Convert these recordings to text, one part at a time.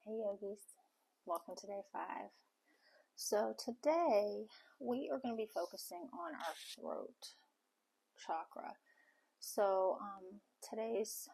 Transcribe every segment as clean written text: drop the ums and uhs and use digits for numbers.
Hey yogis, welcome to day 5. So today we are going to be focusing on our throat chakra. So today's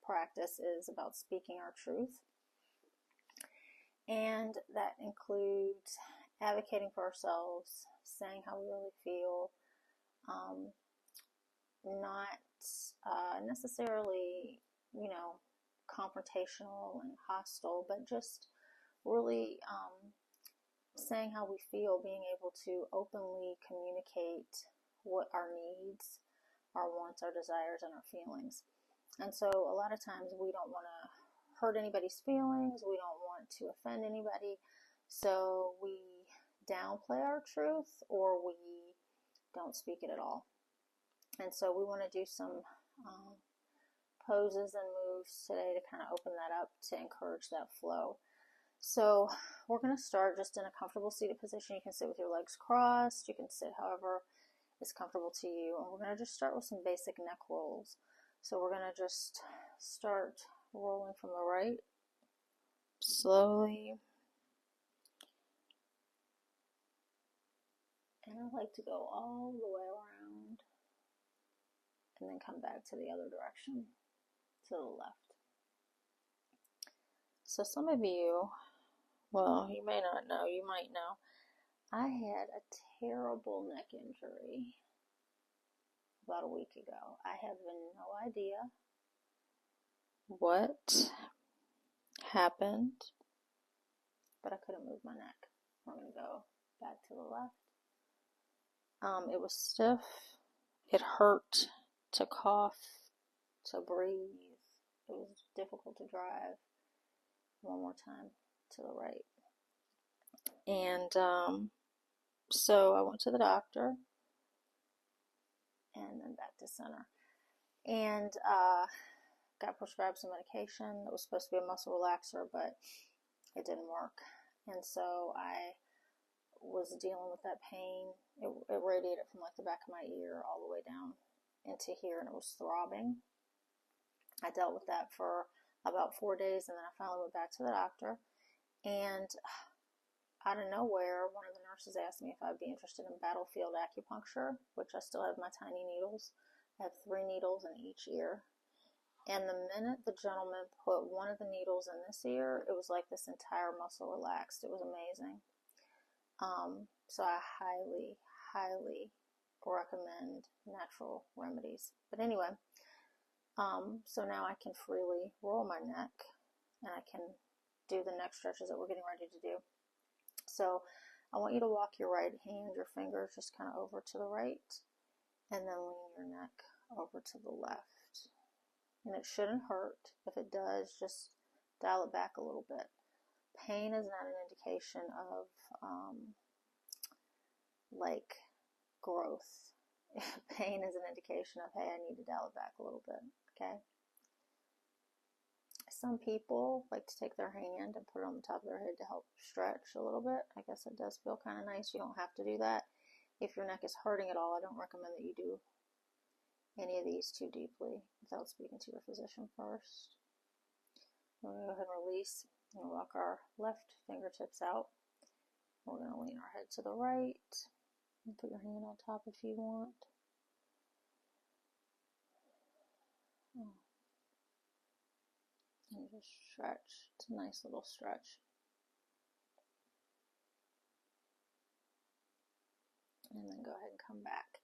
practice is about speaking our truth, and that includes advocating for ourselves, saying how we really feel, not necessarily, confrontational and hostile, but just really saying how we feel, being able to openly communicate what our needs, our wants, our desires, and our feelings. And so a lot of times we don't want to hurt anybody's feelings, we don't want to offend anybody, so we downplay our truth or we don't speak it at all. And so we want to do some poses and moves today to kind of open that up to encourage that flow. So we're going to start just in a comfortable seated position. You can sit with your legs crossed. You can sit however is comfortable to you. And we're going to just start with some basic neck rolls. So we're going to just start rolling from the right, slowly. And I like to go all the way around and then come back to the other direction, to the left. So some of you, well, you may not know, you might know, I had a terrible neck injury about a week ago. I have no idea what happened, but I couldn't move my neck. We're going to go back to the left. It was stiff. It hurt to cough, to breathe. It was difficult to drive. One more time to the right. And so I went to the doctor and then back to center. And got prescribed some medication that was supposed to be a muscle relaxer, but it didn't work. And so I was dealing with that pain. It radiated from like the back of my ear all the way down into here, and it was throbbing. I dealt with that for about 4 days, and then I finally went back to the doctor. And out of nowhere, one of the nurses asked me if I'd be interested in battlefield acupuncture, which I still have my tiny needles. I have 3 needles in each ear. And the minute the gentleman put one of the needles in this ear, it was like this entire muscle relaxed. It was amazing. So I highly, highly recommend natural remedies. But anyway, so now I can freely roll my neck and I can do the neck stretches that we're getting ready to do. So I want you to walk your right hand, your fingers just kind of over to the right, and then lean your neck over to the left. And it shouldn't hurt. If it does, just dial it back a little bit. Pain is not an indication of like growth. Pain is an indication of, hey, I need to dial it back a little bit, okay? Some people like to take their hand and put it on the top of their head to help stretch a little bit. I guess it does feel kind of nice. You don't have to do that. If your neck is hurting at all, I don't recommend that you do any of these too deeply without speaking to your physician first. We're going to go ahead and release and walk our left fingertips out. We're going to lean our head to the right and put your hand on top if you want. And just stretch. It's a nice little stretch. And then go ahead and come back.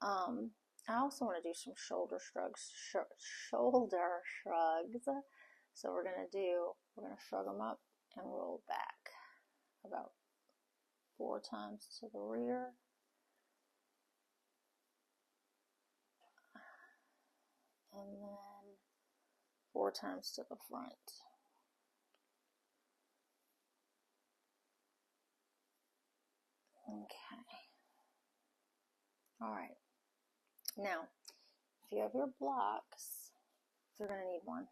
I also want to do some shoulder shrugs. Shoulder shrugs. So we're going to shrug them up and roll back about 4 times to the rear. And then 4 times to the front. Okay. All right. Now, if you have your blocks, you're going to need one.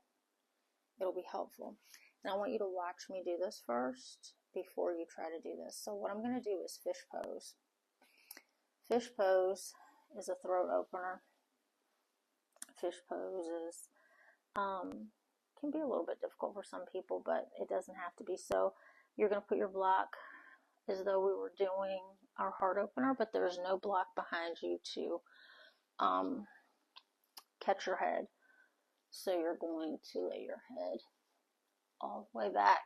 It'll be helpful. And I want you to watch me do this first before you try to do this. So what I'm going to do is fish pose. Fish pose is a throat opener. Fish pose is can be a little bit difficult for some people, but it doesn't have to be. So you're going to put your block as though we were doing our heart opener, but there's no block behind you to catch your head. So you're going to lay your head all the way back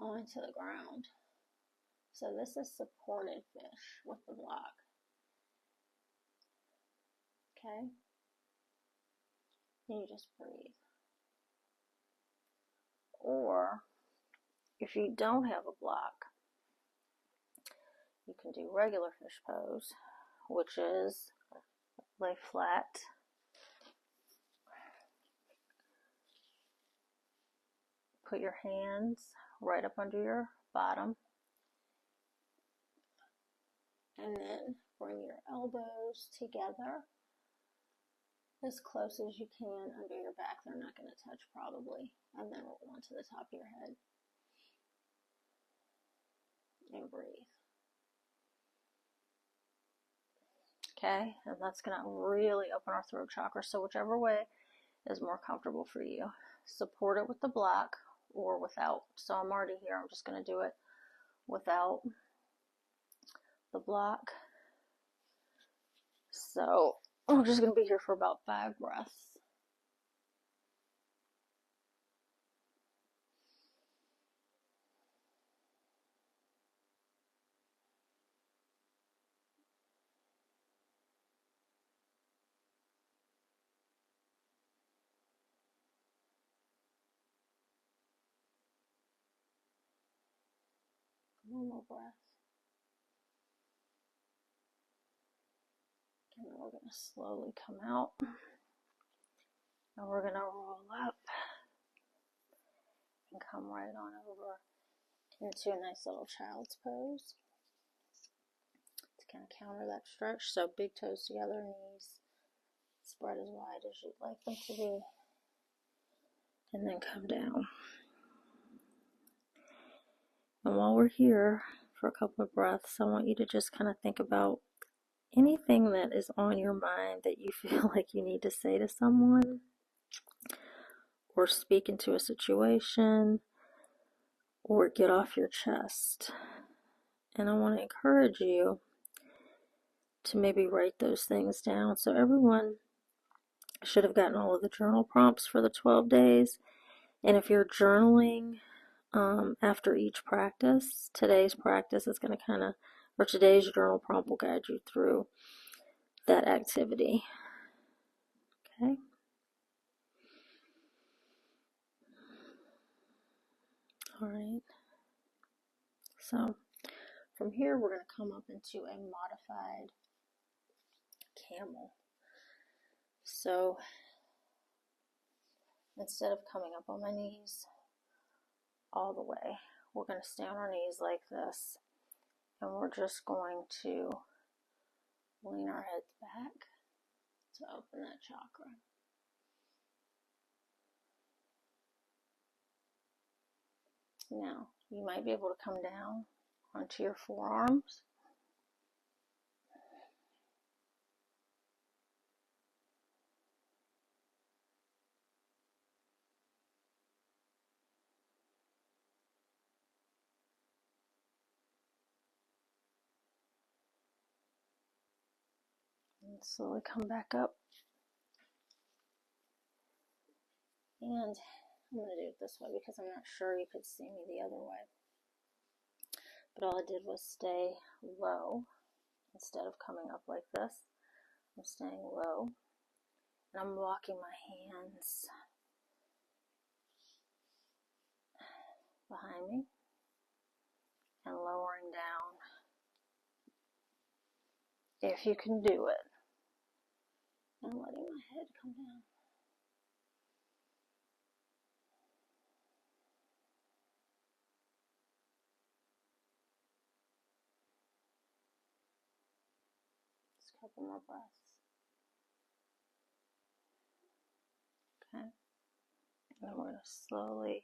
onto the ground. So this is supported fish with the block. Okay? And you just breathe. Or if you don't have a block, you can do regular fish pose, which is lay flat, put your hands right up under your bottom, and then bring your elbows together as close as you can under your back. They're not going to touch probably. And then roll onto the top of your head. And breathe. Okay, and that's going to really open our throat chakra. So whichever way is more comfortable for you. Support it with the block or without. So I'm already here. I'm just going to do it without the block. So I'm just going to be here for about 5 breaths. One more breath. And then we're going to slowly come out. And we're going to roll up and come right on over into a nice little child's pose. To kind of counter that stretch. So big toes together, knees spread as wide as you'd like them to be. And then come down. And while we're here for a couple of breaths, I want you to just kind of think about anything that is on your mind that you feel like you need to say to someone or speak into a situation or get off your chest. And I want to encourage you to maybe write those things down. So everyone should have gotten all of the journal prompts for the 12 days. And if you're journaling after each practice, today's practice is going to today's journal prompt will guide you through that activity. Okay. All right. So from here, we're going to come up into a modified camel. So instead of coming up on my knees all the way, we're going to stay on our knees like this, and we're just going to lean our heads back to open that chakra. Now, you might be able to come down onto your forearms. And slowly come back up. And I'm going to do it this way because I'm not sure you could see me the other way. But all I did was stay low. Instead of coming up like this, I'm staying low. And I'm walking my hands behind me and lowering down. If you can do it. And letting my head come down. Just a couple more breaths. Okay. And then we're going to slowly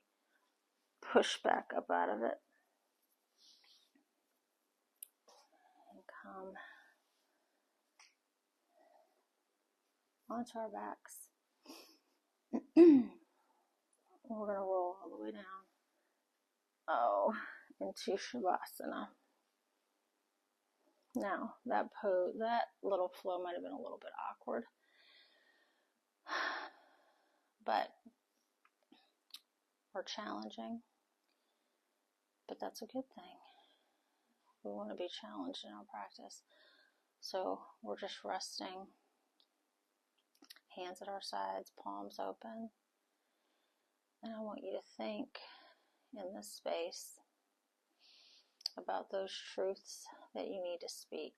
push back up out of it. And come onto our backs. We're going to roll all the way down. Into Shavasana. Now, that little flow might have been a little bit awkward, but or challenging, but that's a good thing. We want to be challenged in our practice. So we're just resting, hands at our sides, palms open. And I want you to think in this space about those truths that you need to speak.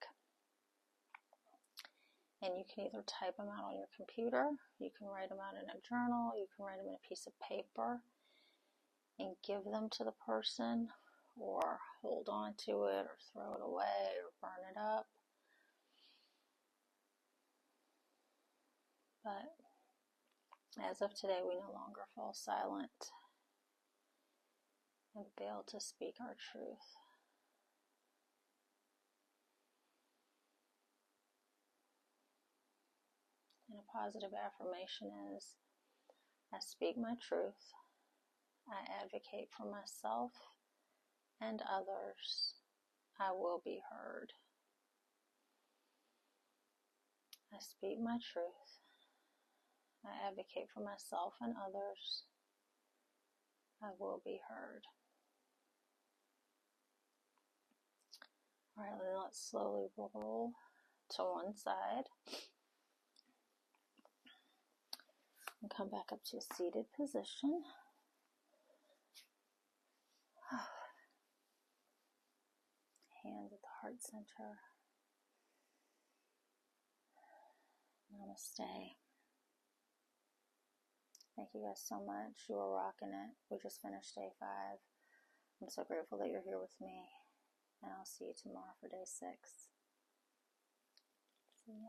And you can either type them out on your computer, you can write them out in a journal, you can write them in a piece of paper and give them to the person, or hold on to it, or throw it away, or burn it up. But as of today, we no longer fall silent and fail to speak our truth. And a positive affirmation is, I speak my truth, I advocate for myself and others, I will be heard. I speak my truth, I advocate for myself and others, I will be heard. Alright, then let's slowly roll to one side and come back up to a seated position. Hands at the heart center. Namaste. Thank you guys so much. You are rocking it. We just finished day 5. I'm so grateful that you're here with me. And I'll see you tomorrow for day 6. See ya.